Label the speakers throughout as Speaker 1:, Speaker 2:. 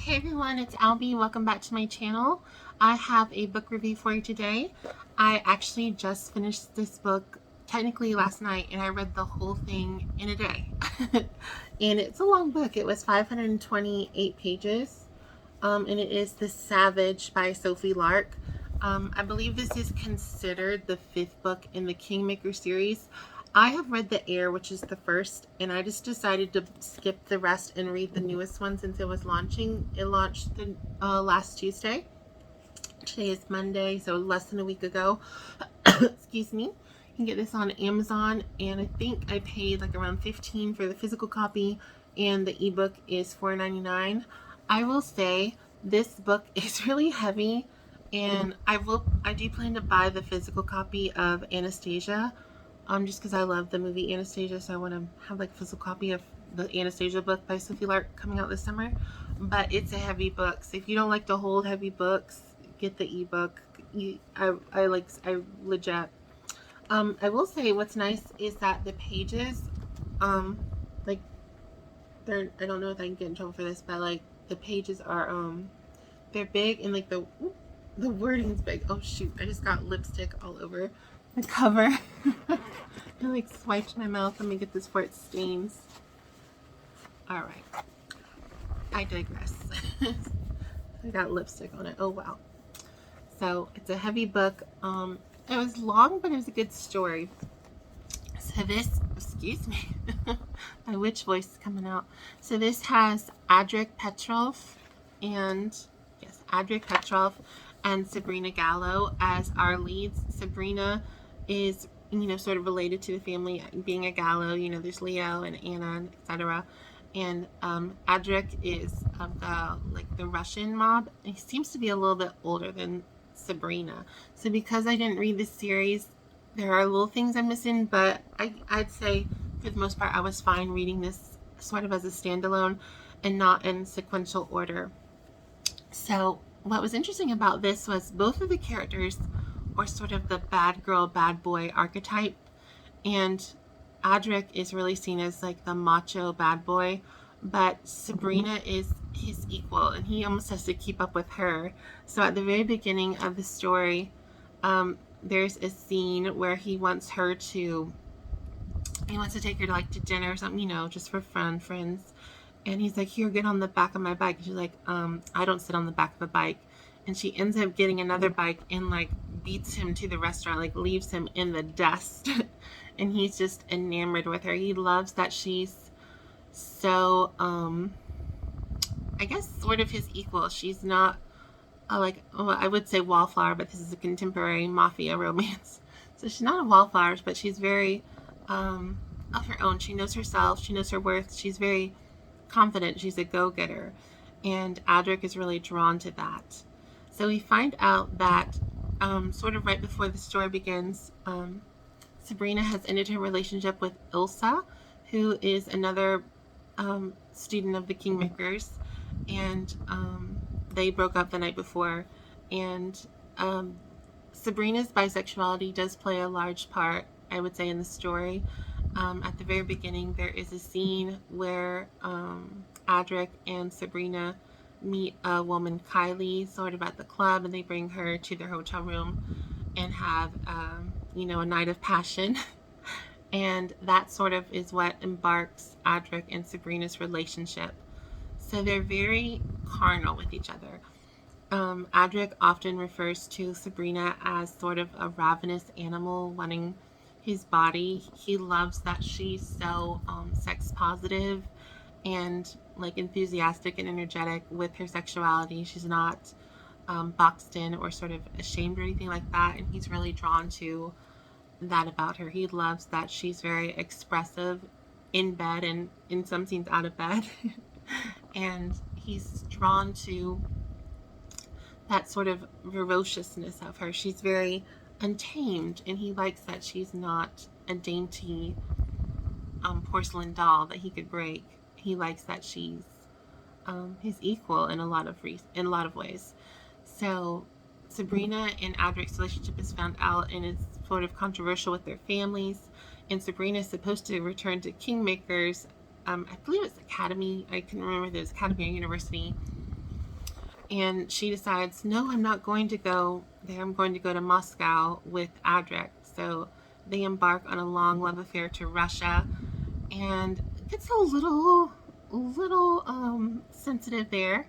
Speaker 1: Hey everyone, it's Albie. Welcome back to my channel. I have a book review for you today. I actually just finished this book technically last night, and I read the whole thing in a day. And it's a long book. It was 528 pages. And it is The Savage by Sophie Lark. I believe this is considered the 5th book in the Kingmakers series. I have read The Heir, which is the first, and I just decided to skip the rest and read the newest one since it was launching. It launched the last Tuesday. Today is Monday, so less than a week ago. Excuse me. You can get this on Amazon, and I think I paid like around $15 for the physical copy, and the ebook is $4.99. I will say this book is really heavy, and I do plan to buy the physical copy of Anastasia. Just because I love the movie Anastasia, so I want to have like a physical copy of the Anastasia book by Sophie Lark coming out this summer. But it's a heavy book, so if you don't like to hold heavy books, get the ebook. I legit. I will say what's nice is that the pages, like they're, I don't know if I can get in trouble for this, but like the pages are they're big, and like the wording's big. Oh shoot! I just got lipstick all over the cover. I like swiped my mouth. Let me get this before it stains. Alright. I digress. I got lipstick on it. Oh wow. So it's a heavy book. It was long, but it was a good story. So this, excuse me, my witch voice is coming out. So this has Adrik Petrov and, yes, Adrik Petrov and Sabrina Gallo as our leads. Sabrina is, sort of related to the family, being a Gallo. There's Leo and Anna, etc. And Adrik is of the Russian mob. He seems to be a little bit older than Sabrina. So because I didn't read this series, there are little things I'm missing, but I'd say for the most part I was fine reading this sort of as a standalone and not in sequential order. So what was interesting about this was both of the characters or sort of the bad girl, bad boy archetype, and Adrik is really seen as like the macho bad boy, but Sabrina is his equal, and he almost has to keep up with her. So at the very beginning of the story, there's a scene where he wants to take her to dinner or something, just for fun, friends. And he's like, here, get on the back of my bike. And she's like, I don't sit on the back of a bike. And she ends up getting another bike and beats him to the restaurant, leaves him in the dust. And he's just enamored with her. He loves that she's so, I guess sort of his equal. She's not I would say wallflower, but this is a contemporary mafia romance. So she's not a wallflower, but she's very of her own. She knows herself. She knows her worth. She's very confident. She's a go-getter. And Adrik is really drawn to that. So we find out that sort of right before the story begins, Sabrina has ended her relationship with Ilsa, who is another student of the Kingmakers, and they broke up the night before. And Sabrina's bisexuality does play a large part, I would say, in the story. At the very beginning, there is a scene where Adrik and Sabrina meet a woman, Kylie, sort of at the club, and they bring her to their hotel room and have a night of passion. And that sort of is what embarks Adrik and Sabrina's relationship. So they're very carnal with each other. Adrik often refers to Sabrina as sort of a ravenous animal wanting his body. He loves that she's so sex positive and enthusiastic and energetic with her sexuality. She's not boxed in or sort of ashamed or anything like that, and he's really drawn to that about her. He loves that she's very expressive in bed and in some scenes out of bed. And he's drawn to that sort of ferociousness of her. She's very untamed, and he likes that she's not a dainty porcelain doll that he could break. He likes that she's his equal in a lot of ways. So Sabrina and Adrik's relationship is found out, and it's sort of controversial with their families. And Sabrina is supposed to return to Kingmakers. I believe it's Academy. I couldn't remember if it was Academy or University. and she decides, no, I'm not going to go there. I'm going to go to Moscow with Adrik. So they embark on a long love affair to Russia, and it gets a little sensitive there.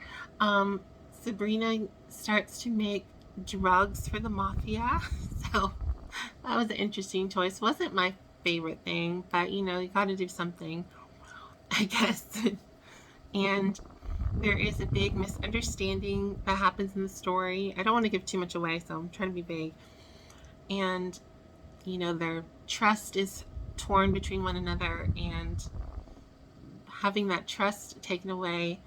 Speaker 1: Sabrina starts to make drugs for the mafia, so that was an interesting choice. Wasn't my favorite thing, but you know, you got to do something, I guess. And there is a big misunderstanding that happens in the story. I don't want to give too much away, so I'm trying to be vague. And you know, their trust is torn between one another, and having that trust taken away,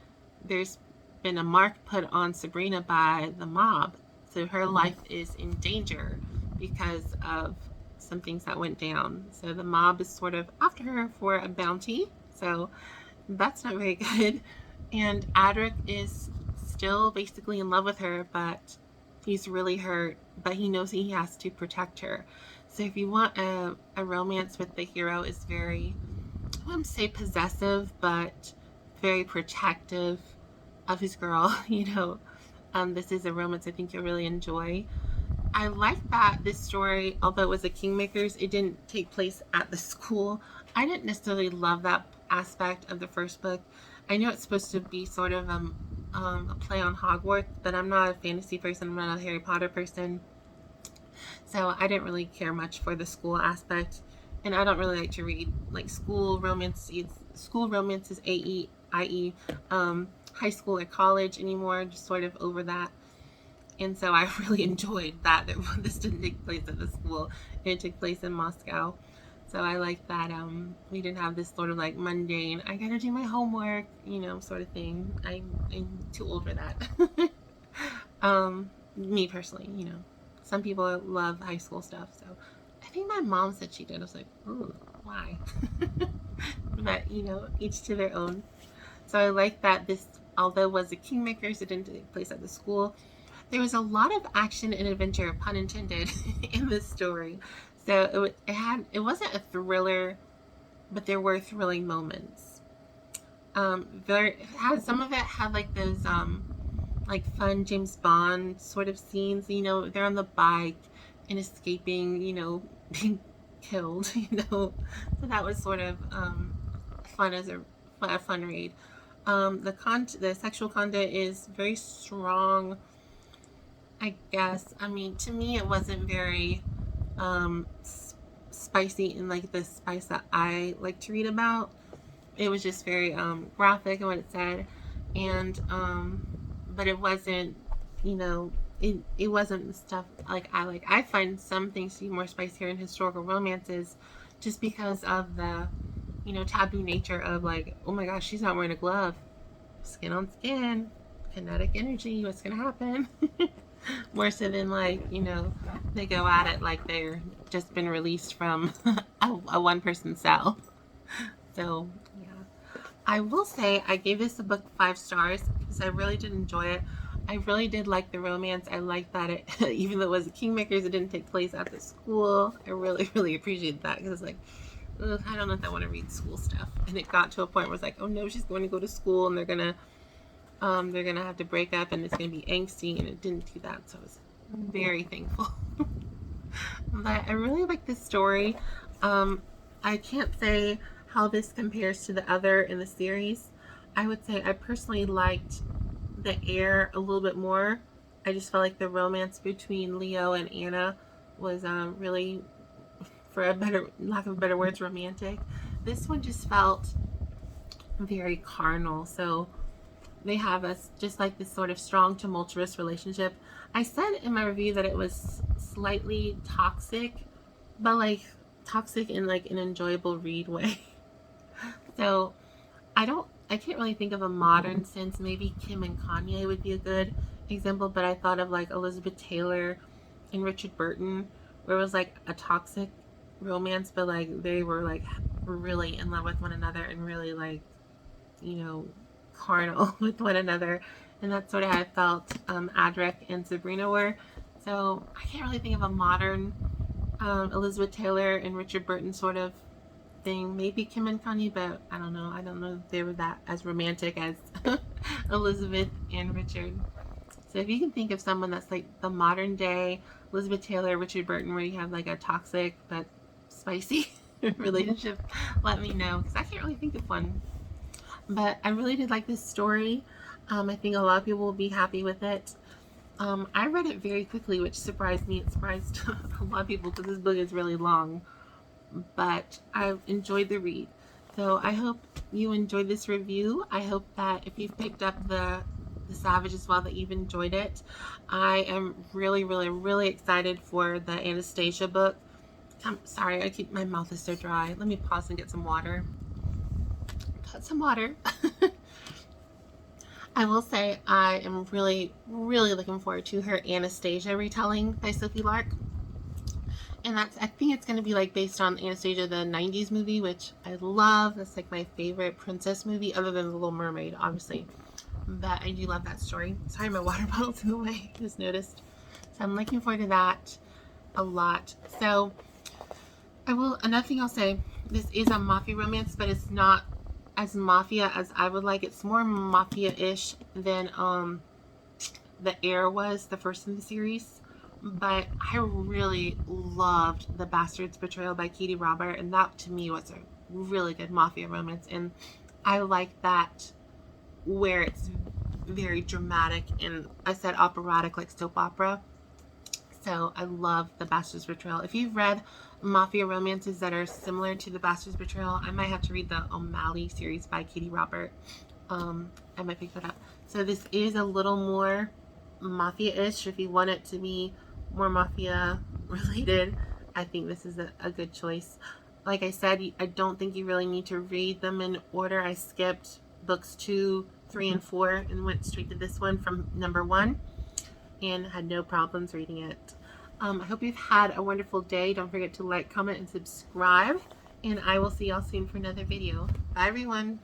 Speaker 1: there's been a mark put on Sabrina by the mob. So her life is in danger because of some things that went down. So the mob is sort of after her for a bounty. So that's not very good. And Adrik is still basically in love with her, but he's really hurt, but he knows he has to protect her. So if you want a romance with the hero, is very, I wouldn't say possessive, but very protective of his girl, you know. This is a romance I think you'll really enjoy. I like that this story, although it was a Kingmakers, it didn't take place at the school. I didn't necessarily love that aspect of the first book. I know it's supposed to be sort of a play on Hogwarts, but I'm not a fantasy person. I'm not a Harry Potter person. So I didn't really care much for the school aspect. And I don't really like to read like school romances, i.e., high school or college anymore, just sort of over that. And so I really enjoyed that this didn't take place at the school. It took place in Moscow. So I like that we didn't have this sort of like mundane, I gotta do my homework, you know, sort of thing. I'm too old for that. Me personally, you know. Some people love high school stuff, so I think my mom said she did. I was like, ooh, why? But, you know, each to their own. So I like that this, although it was a Kingmakers, it didn't take place at the school. There was a lot of action and adventure, pun intended, in this story. So it wasn't a thriller, but there were thrilling moments. Some of it had like those like fun James Bond sort of scenes. You know, they're on the bike and escaping, you know, being killed. You know, so that was sort of fun as a fun read. The sexual content is very strong, I guess. I mean, to me, it wasn't very spicy in like the spice that I like to read about. It was just very graphic in what it said, and but it wasn't, you know, it wasn't the stuff like I like. I find some things to be more spicier in historical romances, just because of the, you know, taboo nature of like, oh my gosh, she's not wearing a glove, skin on skin, kinetic energy, what's gonna happen? More so than like, you know, they go at it like they're just been released from a one-person cell. So yeah, I will say I gave this a book 5 stars because I really did enjoy it. I really did like the romance. I liked that it, even though it was Kingmakers, it didn't take place at the school. I really appreciated that because like, ugh, I don't know if I want to read school stuff. And it got to a point where it's like, oh no, she's going to go to school and they're gonna have to break up and it's gonna be angsty, and it didn't do that. So I was very thankful. But I really like this story. I can't say how this compares to the other in the series. I would say I personally liked the air a little bit more. I just felt like the romance between Leo and Anna was really, for a better lack of better words, romantic. This one just felt very carnal. So they have us just like this sort of strong, tumultuous relationship. I said in my review that it was slightly toxic, but like toxic in like an enjoyable read way. So I can't really think of a modern sense. Maybe Kim and Kanye would be a good example, but I thought of like Elizabeth Taylor and Richard Burton, where it was like a toxic romance, but like they were like really in love with one another and really like, you know, carnal with one another. And that's sort of how I felt Adrik and Sabrina were. So I can't really think of a modern Elizabeth Taylor and Richard Burton sort of thing. Maybe Kim and Kanye, but I don't know. I don't know if they were that as romantic as Elizabeth and Richard. So if you can think of someone that's like the modern day Elizabeth Taylor, Richard Burton, where you have like a toxic but spicy relationship, let me know, because I can't really think of one. But I really did like this story. I think a lot of people will be happy with it. I read it very quickly, which surprised me. It surprised a lot of people because this book is really long. But I enjoyed the read. So I hope you enjoyed this review. I hope that if you've picked up the Savage as well, that you've enjoyed it. I am really, really, really excited for the Anastasia book. I'm sorry, my mouth is so dry. Let me pause and get some water. Got some water. I will say I am really, really looking forward to her Anastasia retelling by Sophie Lark. And I think it's going to be like based on Anastasia, the 90s movie, which I love. That's like my favorite princess movie, other than The Little Mermaid, obviously. But I do love that story. Sorry, my water bottle's in the way. I just noticed. So I'm looking forward to that a lot. So another thing I'll say, this is a mafia romance, but it's not as mafia as I would like. It's more mafia-ish than The Heir was, the first in the series. But I really loved The Bastard's Betrayal by Katie Robert, and that to me was a really good mafia romance. And I like that where it's very dramatic, and I said operatic, like soap opera. So I love The Bastard's Betrayal. If you've read mafia romances that are similar to The Bastard's Betrayal, I might have to read the O'Malley series by Katie Robert. I might pick that up. So this is a little more mafia-ish. If you want it to be more mafia related, I think this is a good choice. Like I said, I don't think you really need to read them in order. I skipped books 2, 3, and 4 and went straight to this one from number 1 and had no problems reading it. I hope you've had a wonderful day. Don't forget to like, comment, and subscribe, and I will see y'all soon for another video. Bye everyone.